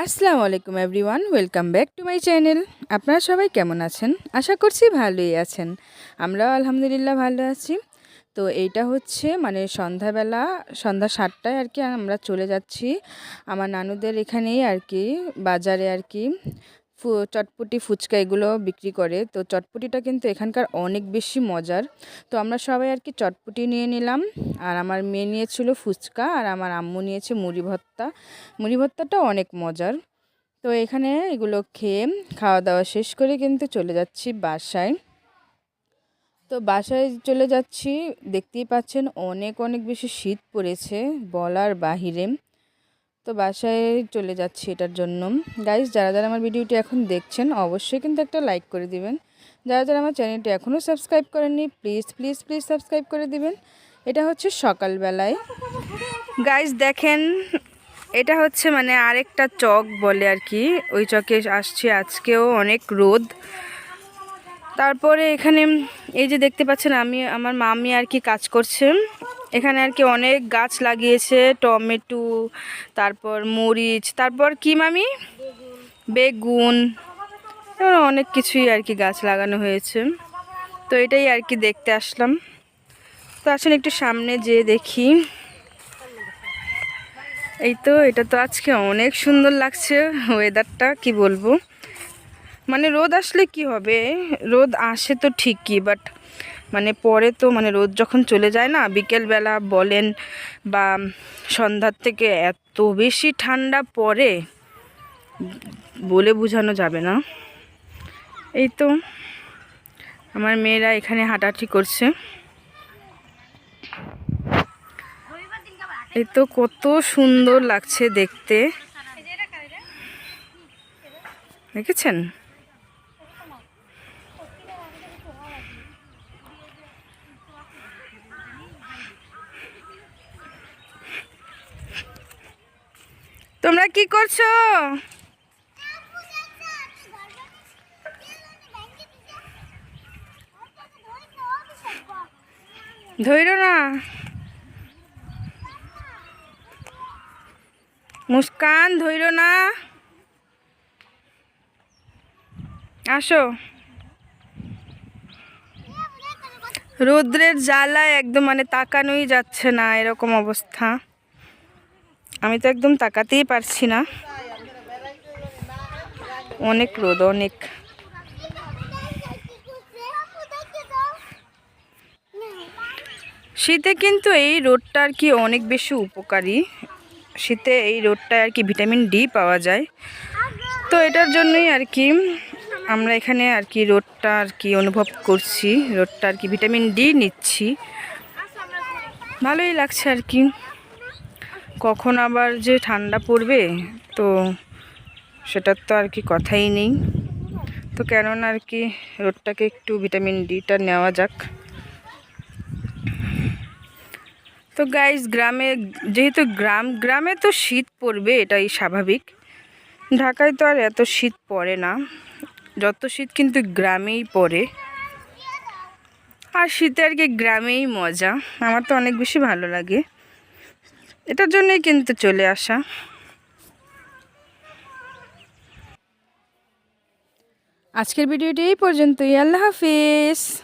আসসালামু আলাইকুম everyone, welcome back to my channel. আপনারা সবাই কেমন আছেন? আশা করছি ভালোই আছেন। আমরাও আলহামদুলিল্লাহ ভালো আছি। তো এইটা হচ্ছে সন্ধ্যা 7টায় আর কি আমরা চলে যাচ্ছি আমার নানুদের এখানেই আর কি, বাজারে আর কি চটপটি ফুচকা এগুলো বিক্রি করে। তো চটপটিটা কিন্তু এখানকার অনেক বেশি মজার। তো আমরা সবাই আর কি চটপটি নিয়ে নিলাম, আর আমার মেয়ে নিয়েছিল ফুচকা, আর আমার আম্মু নিয়েছে মুড়ি ভর্তা। মুড়ি ভর্তাটাও অনেক মজার। তো এখানে এগুলো খেয়ে খাওয়া দাওয়া শেষ করে কিন্তু চলে যাচ্ছি বাসায়। তো বাসায় চলে যাচ্ছি, দেখতেই পাচ্ছেন অনেক অনেক বেশি শীত পড়েছে বলার বাহিরে। তো বাসায় চলে যাচ্ছি এটার জন্য। গাইস, যারা যারা আমার ভিডিওটি এখন দেখছেন অবশ্যই কিন্তু একটা লাইক করে দিবেন। যারা যারা আমার চ্যানেলটি এখনও সাবস্ক্রাইব করেননি প্লিজ প্লিজ প্লিজ সাবস্ক্রাইব করে দিবেন। এটা হচ্ছে সকালবেলায়। গাইস দেখেন, এটা হচ্ছে আরেকটা চক বলে আর কি, ওই চকে আসছি। আজকেও অনেক রোদ। তারপরে এখানে এই যে দেখতে পাচ্ছেন আমার মামি আর কি কাজ করছে এখানে আর কি। অনেক গাছ লাগিয়েছে, টমেটো, তারপর মরিচ, তারপর কি মামি, বেগুন, অনেক কিছুই আর কি গাছ লাগানো হয়েছে। তো এটাই আর কি দেখতে আসলাম। তো আসলে একটু সামনে যেয়ে দেখি। এই তো, এটা তো আজকে অনেক সুন্দর লাগছে ওয়েদারটা, কি বলবো। রোদ আসলে কি হবে, রোদ আসে তো ঠিকই, বাট পরে তো রোদ যখন চলে যায় না, বিকেলবেলা বলেন বা সন্ধ্যার থেকে এত বেশি ঠান্ডা পড়ে, বলে বোঝানো যাবে না। এই তো আমার মেয়েরা এখানে হাঁটাহাঁটি করছে। এই তো কত সুন্দর লাগছে দেখতে, দেখেছেন? তোমরা কি করছো? ধৈর্য না, মুস্কান, ধৈর্য না, আসো। রৌদ্রের জ্বালায় একদম তাকানোই যাচ্ছে না, এরকম অবস্থা। আমি তো একদম তাকাতেই পারছি না, অনেক রোদ, অনেক। শীতে কিন্তু এই রোদটা আর কি অনেক বেশি উপকারী। শীতে এই রোদটায় আর কি ভিটামিন ডি পাওয়া যায়। তো এটার জন্যই আর কি আমরা এখানে আর কি রোদটা আর কি অনুভব করছি, রোদটা আর কি ভিটামিন ডি নিচ্ছি। ভালোই লাগছে আর কি। কখন আবার যে ঠান্ডা পড়বে তো সেটার তো আর কি কথাই নেই। তো কেননা আর কি রোদটাকে একটু ভিটামিন ডিটা নেওয়া যাক। তো গাইস, যেহেতু গ্রামে তো শীত পড়বে, এটাই স্বাভাবিক। ঢাকায় তো আর এত শীত পড়ে না, যত শীত কিন্তু গ্রামেই পড়ে। আর শীতে আর কি গ্রামেই মজা, আমার তো অনেক বেশি ভালো লাগে। এটার জন্যই কিন্তু চলে আসা। আজকের ভিডিওটি এই পর্যন্তই। আল্লাহ হাফিজ।